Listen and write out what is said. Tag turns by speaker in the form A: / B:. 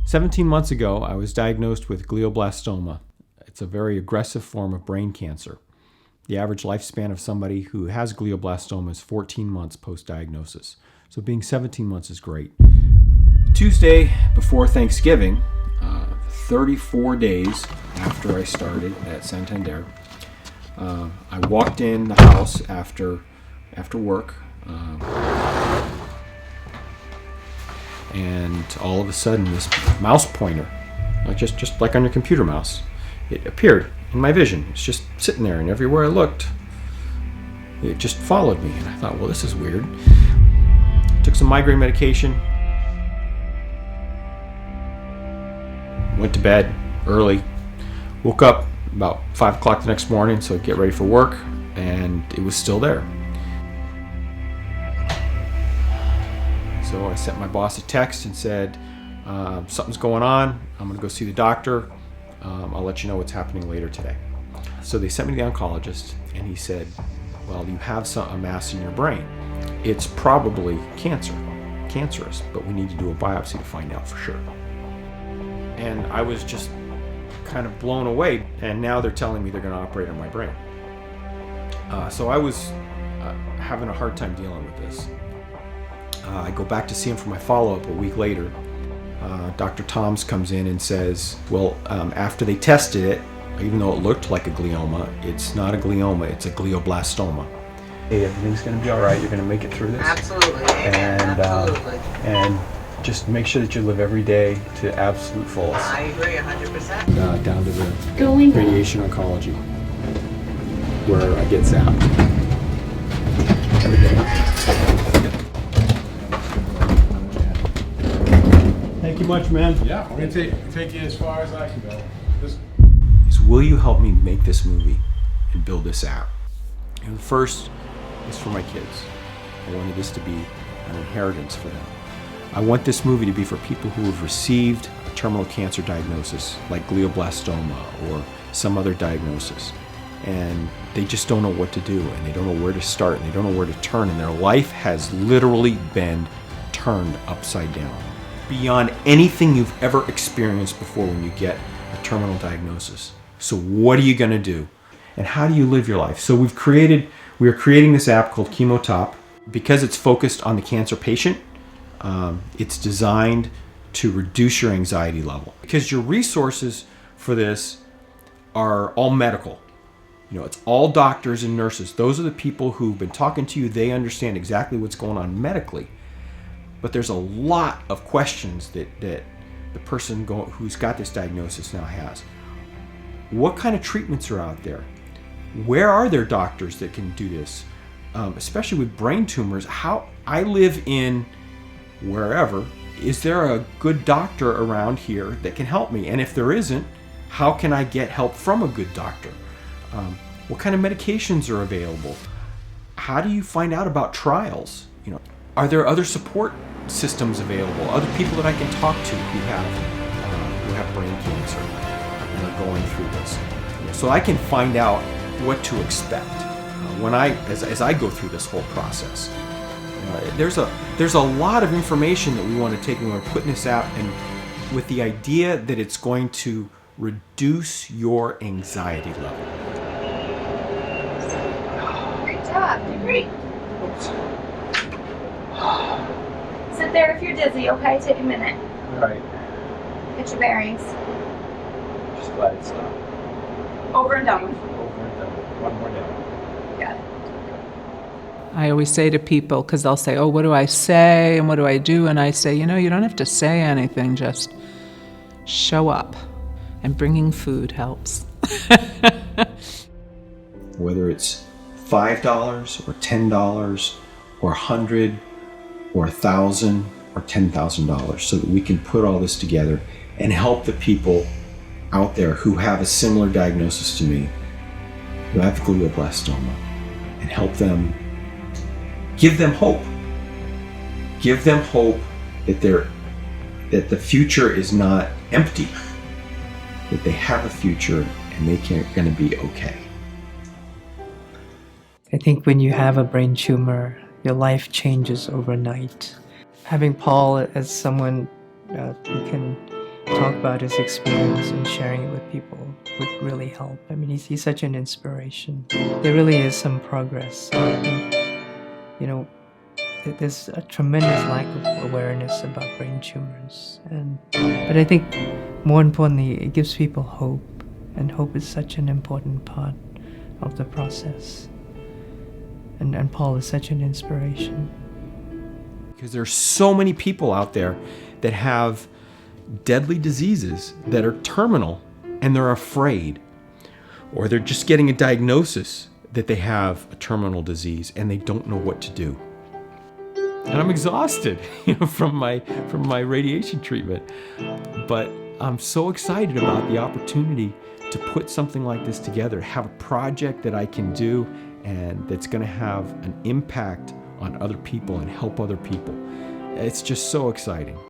A: 17 months ago, I was diagnosed with glioblastoma. It's a very aggressive form of brain cancer. The average lifespan of somebody who has glioblastoma is 14 months post-diagnosis. So being 17 months is great. Tuesday before Thanksgiving, 34 days after I started at Santander, I walked in the house after work, and all of a sudden this mouse pointer, like just like on your computer mouse, it appeared in my vision. It's just sitting there, and everywhere I looked, it just followed me. And I thought, well, this is weird. Took some migraine medication, went to bed early, woke up about 5 o'clock the next morning, so I'd get ready for work, and it was still there. So I sent my boss a text and said, something's going on, I'm going to go see the doctor, I'll let you know what's happening later today. So they sent me to the oncologist, and he said, well, you have a mass in your brain. It's probably cancerous, but we need to do a biopsy to find out for sure. And I was just kind of blown away, and now they're telling me they're going to operate on my brain. So I was having a hard time dealing with this. I go back to see him for my follow-up a week later. Dr. Toms comes in and says, well, after they tested it, even though it looked like a glioma, it's not a glioma, it's a glioblastoma. Hey, everything's going to be all right. You're going to make it through this.
B: Absolutely.
A: And just make sure that you live every day to absolute fullest.
B: I agree 100%.
A: Down to the radiation oncology, where I get zapped every day. Thank you much, man.
C: Yeah, I'm going to take you as far as I can go.
A: Will you help me make this movie and build this app? And first is for my kids. I wanted this to be an inheritance for them. I want this movie to be for people who have received a terminal cancer diagnosis, like glioblastoma or some other diagnosis, and they just don't know what to do, and they don't know where to start, and they don't know where to turn, and their life has literally been turned upside down, beyond anything you've ever experienced before when you get a terminal diagnosis. So what are you going to do? And how do you live your life? So we are creating this app called Chemotop. Because it's focused on the cancer patient, it's designed to reduce your anxiety level. Because your resources for this are all medical. You know, it's all doctors and nurses. Those are the people who've been talking to you. They understand exactly what's going on medically. But there's a lot of questions that the person who's got this diagnosis now has. What kind of treatments are out there? Where are there doctors that can do this? Especially with brain tumors. How I live in wherever, is there a good doctor around here that can help me? And if there isn't, how can I get help from a good doctor? What kind of medications are available? How do you find out about trials? You know, are there other support systems available? Other people that I can talk to who have brain cancer and are going through this, so I can find out what to expect as I go through this whole process. There's a lot of information that we want to take and we're putting this out, and with the idea that it's going to reduce your anxiety level.
D: Great job, you're great. Sit there if you're dizzy, okay? Take a minute.
C: All right.
D: Get your bearings.
C: Just glad it's not.
D: Over and done with.
C: Over and done. One more day.
D: Got it.
E: I always say to people, because they'll say, oh, what do I say and what do I do? And I say, you don't have to say anything, just show up. And bringing food helps.
A: Whether it's $5 or $10 or $100 or $1,000 or $10,000, so that we can put all this together and help the people out there who have a similar diagnosis to me, who have glioblastoma, and help them, give them hope. Give them hope that the future is not empty, that they have a future and they're going to be okay.
F: I think when you have a brain tumor, your life changes overnight. Having Paul as someone who can talk about his experience and sharing it with people would really help. I mean, he's such an inspiration. There really is some progress. I think, you know, there's a tremendous lack of awareness about brain tumors, but I think more importantly, it gives people hope, and hope is such an important part of the process. And Paul is such an inspiration.
A: Because there's so many people out there that have deadly diseases that are terminal, and they're afraid, or they're just getting a diagnosis that they have a terminal disease and they don't know what to do. And I'm exhausted, from my radiation treatment. But I'm so excited about the opportunity to put something like this together, have a project that I can do and that's going to have an impact on other people and help other people. It's just so exciting.